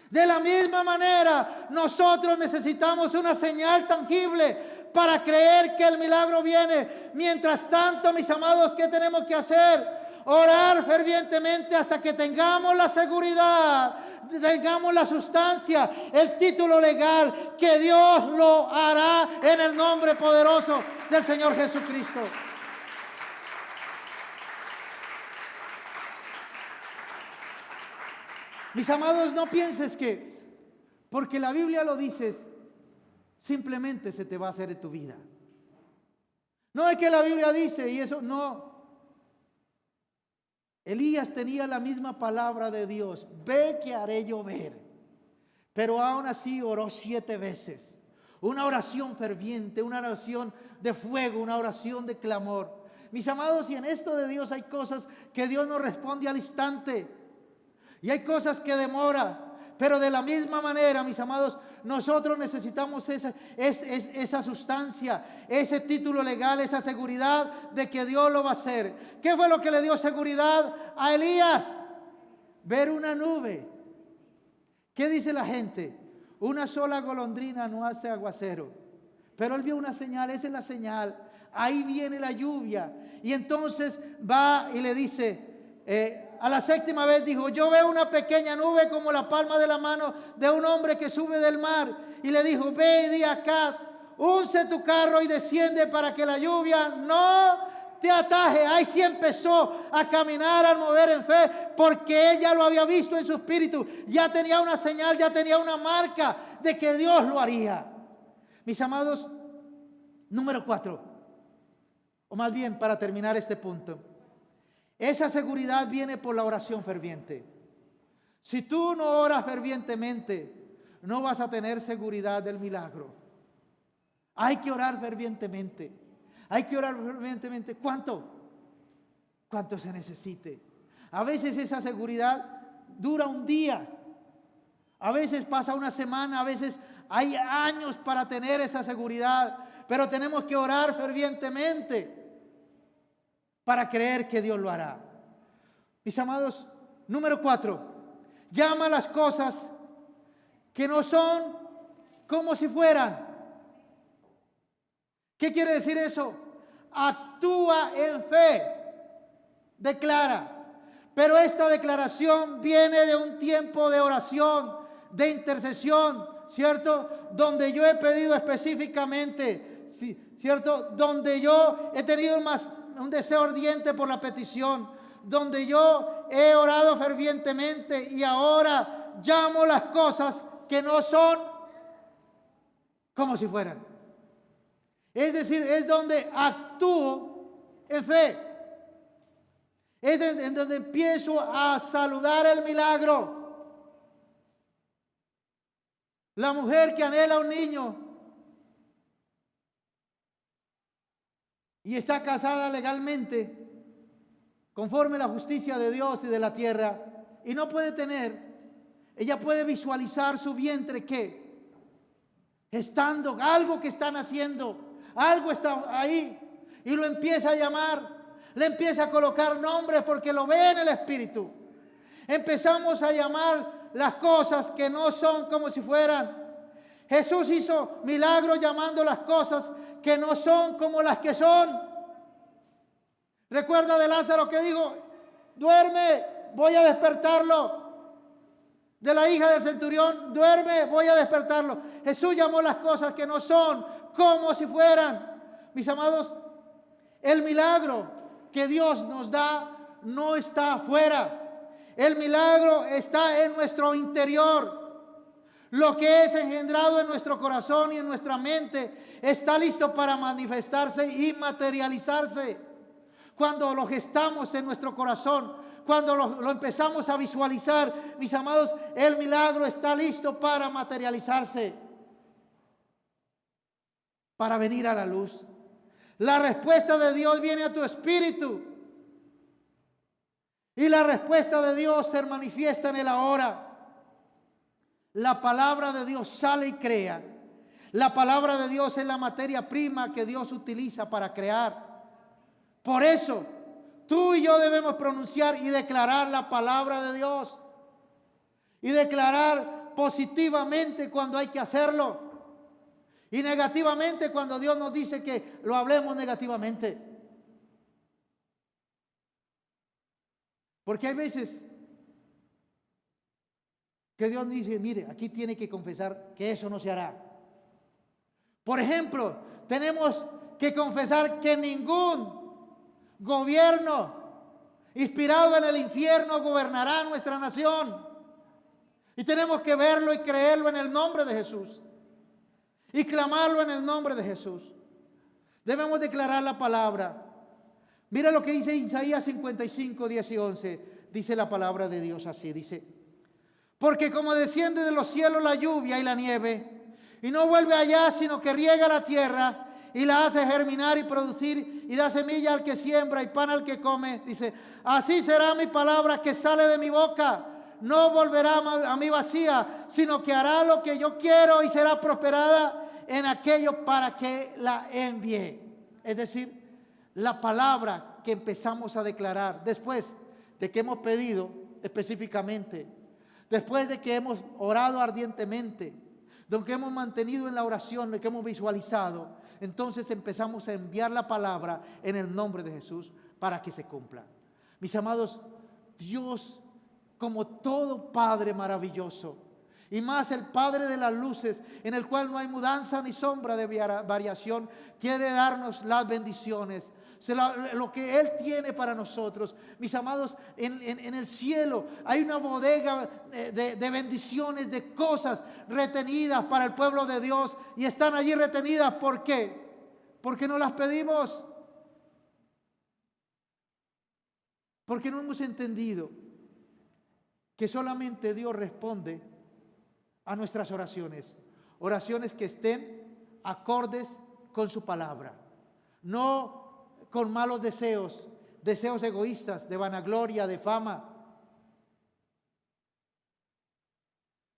De la misma manera, nosotros necesitamos una señal tangible para creer que el milagro viene. Mientras tanto, mis amados, ¿qué tenemos que hacer? Orar fervientemente hasta que tengamos la seguridad, tengamos la sustancia, el título legal, que Dios lo hará en el nombre poderoso del Señor Jesucristo. Mis amados, no pienses que porque la Biblia lo dice, simplemente se te va a hacer en tu vida. No es que la Biblia dice y eso no. Elías tenía la misma palabra de Dios: ve que haré llover. Pero aún así oró 7 veces. Una oración ferviente, una oración de fuego, una oración de clamor. Mis amados, y en esto de Dios hay cosas que Dios no responde al instante. Y hay cosas que demora. Pero de la misma manera, mis amados, nosotros necesitamos esa sustancia, ese título legal, esa seguridad de que Dios lo va a hacer. ¿Qué fue lo que le dio seguridad a Elías? Ver una nube. ¿Qué dice la gente? Una sola golondrina no hace aguacero. Pero él vio una señal, esa es la señal. Ahí viene la lluvia. Y entonces va y le dice, a la séptima vez dijo, yo veo una pequeña nube como la palma de la mano de un hombre que sube del mar. Y le dijo, ve y di a Acab, unce tu carro y desciende para que la lluvia no te ataje. Ahí sí empezó a caminar, a mover en fe, porque ella lo había visto en su espíritu. Ya tenía una señal, ya tenía una marca de que Dios lo haría. Mis amados, número 4, o más bien para terminar este punto. Esa seguridad viene por la oración ferviente. Si tú no oras fervientemente, no vas a tener seguridad del milagro. Hay que orar fervientemente. Hay que orar fervientemente. ¿Cuánto? ¿Cuánto se necesite? A veces esa seguridad dura un día. A veces pasa una semana. A veces hay años para tener esa seguridad. Pero tenemos que orar fervientemente para creer que Dios lo hará. Mis amados, número 4, llama las cosas que no son como si fueran. ¿Qué quiere decir eso? Actúa en fe, declara. Pero esta declaración viene de un tiempo de oración, de intercesión, ¿cierto? Donde yo he pedido específicamente, ¿cierto? Donde yo he tenido un deseo ardiente por la petición, donde yo he orado fervientemente y ahora llamo las cosas que no son como si fueran. Es decir, es donde actúo en fe. Es en donde empiezo a saludar el milagro. La mujer que anhela un niño y está casada legalmente, conforme a la justicia de Dios y de la tierra, y no puede tener, ella puede visualizar su vientre que estando, algo que están haciendo, algo está ahí, y lo empieza a llamar, le empieza a colocar nombres porque lo ve en el espíritu. Empezamos a llamar las cosas que no son como si fueran. Jesús hizo milagros llamando las cosas que no son como las que son. Recuerda de Lázaro que dijo, duerme, voy a despertarlo. De la hija del centurión, duerme, voy a despertarlo. Jesús llamó las cosas que no son como si fueran. Mis amados, el milagro que Dios nos da no está afuera. El milagro está en nuestro interior. Lo que es engendrado en nuestro corazón y en nuestra mente está listo para manifestarse y materializarse. Cuando lo gestamos en nuestro corazón, cuando lo empezamos a visualizar, mis amados, el milagro está listo para materializarse, para venir a la luz. La respuesta de Dios viene a tu espíritu y la respuesta de Dios se manifiesta en el ahora. La palabra de Dios sale y crea. La palabra de Dios es la materia prima que Dios utiliza para crear. Por eso, tú y yo debemos pronunciar y declarar la palabra de Dios. Y declarar positivamente cuando hay que hacerlo. Y negativamente cuando Dios nos dice que lo hablemos negativamente. Porque hay veces que Dios dice, mire, aquí tiene que confesar que eso no se hará. Por ejemplo, tenemos que confesar que ningún gobierno inspirado en el infierno gobernará nuestra nación. Y tenemos que verlo y creerlo en el nombre de Jesús. Y clamarlo en el nombre de Jesús. Debemos declarar la palabra. Mira lo que dice Isaías 55, 10 y 11. Dice la palabra de Dios así, dice: porque como desciende de los cielos la lluvia y la nieve, y no vuelve allá, sino que riega la tierra y la hace germinar y producir y da semilla al que siembra y pan al que come. Dice, así será mi palabra que sale de mi boca. No volverá a mí vacía, sino que hará lo que yo quiero y será prosperada en aquello para que la envíe. Es decir, la palabra que empezamos a declarar después de que hemos pedido específicamente, después de que hemos orado ardientemente, de que hemos mantenido en la oración, de que hemos visualizado, entonces empezamos a enviar la palabra en el nombre de Jesús para que se cumpla. Mis amados, Dios, como todo Padre maravilloso, y más el Padre de las luces, en el cual no hay mudanza ni sombra de variación, quiere darnos las bendiciones, lo que Él tiene para nosotros. Mis amados, en el cielo hay una bodega de bendiciones, de cosas retenidas para el pueblo de Dios, y están allí retenidas. ¿Por qué? Porque no las pedimos, porque no hemos entendido que solamente Dios responde a nuestras oraciones, oraciones que estén acordes con su palabra, no con malos deseos, deseos egoístas, de vanagloria, de fama.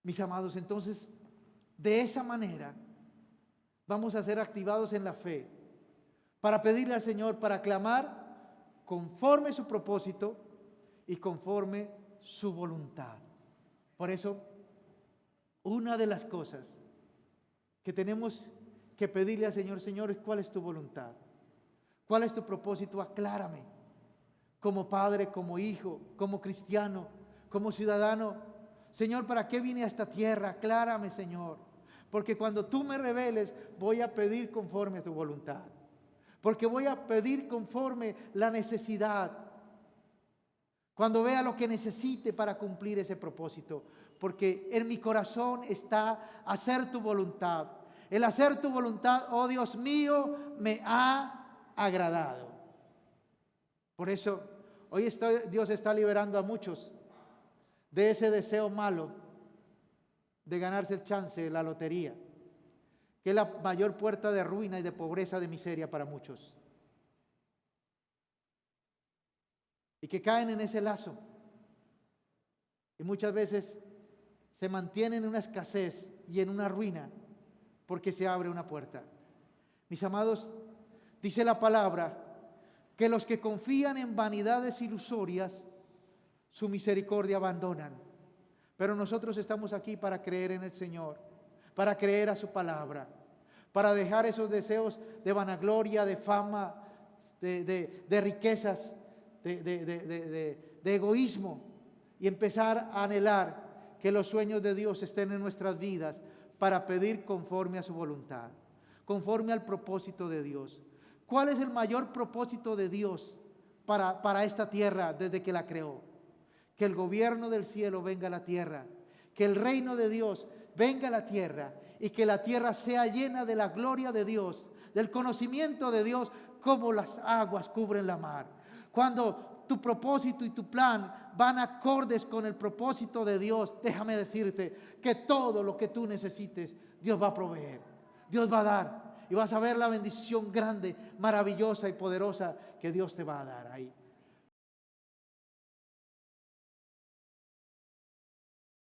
Mis amados, entonces, de esa manera vamos a ser activados en la fe para pedirle al Señor, para clamar conforme su propósito y conforme su voluntad. Por eso, una de las cosas que tenemos que pedirle al Señor, Señor, es ¿cuál es tu voluntad? ¿Cuál es tu propósito? Aclárame. Como padre, como hijo, como cristiano, como ciudadano. Señor, ¿para qué vine a esta tierra? Aclárame, Señor. Porque cuando tú me reveles, voy a pedir conforme a tu voluntad. Porque voy a pedir conforme la necesidad. Cuando vea lo que necesite para cumplir ese propósito. Porque en mi corazón está hacer tu voluntad. El hacer tu voluntad, oh Dios mío, me ha agradado. Por eso, hoy Dios está liberando a muchos de ese deseo malo de ganarse el chance de la lotería, que es la mayor puerta de ruina y de pobreza, de miseria para muchos. Y que caen en ese lazo. Y muchas veces se mantienen en una escasez y en una ruina porque se abre una puerta. Mis amados, dice la palabra que los que confían en vanidades ilusorias, su misericordia abandonan. Pero nosotros estamos aquí para creer en el Señor, para creer a su palabra, para dejar esos deseos de vanagloria, de fama, de riquezas, de egoísmo, y empezar a anhelar que los sueños de Dios estén en nuestras vidas para pedir conforme a su voluntad, conforme al propósito de Dios. ¿Cuál es el mayor propósito de Dios para esta tierra desde que la creó? Que el gobierno del cielo venga a la tierra, que el reino de Dios venga a la tierra y que la tierra sea llena de la gloria de Dios, del conocimiento de Dios, como las aguas cubren la mar. Cuando tu propósito y tu plan van acordes con el propósito de Dios, déjame decirte que todo lo que tú necesites, Dios va a proveer, Dios va a dar. Y vas a ver la bendición grande, maravillosa y poderosa que Dios te va a dar ahí.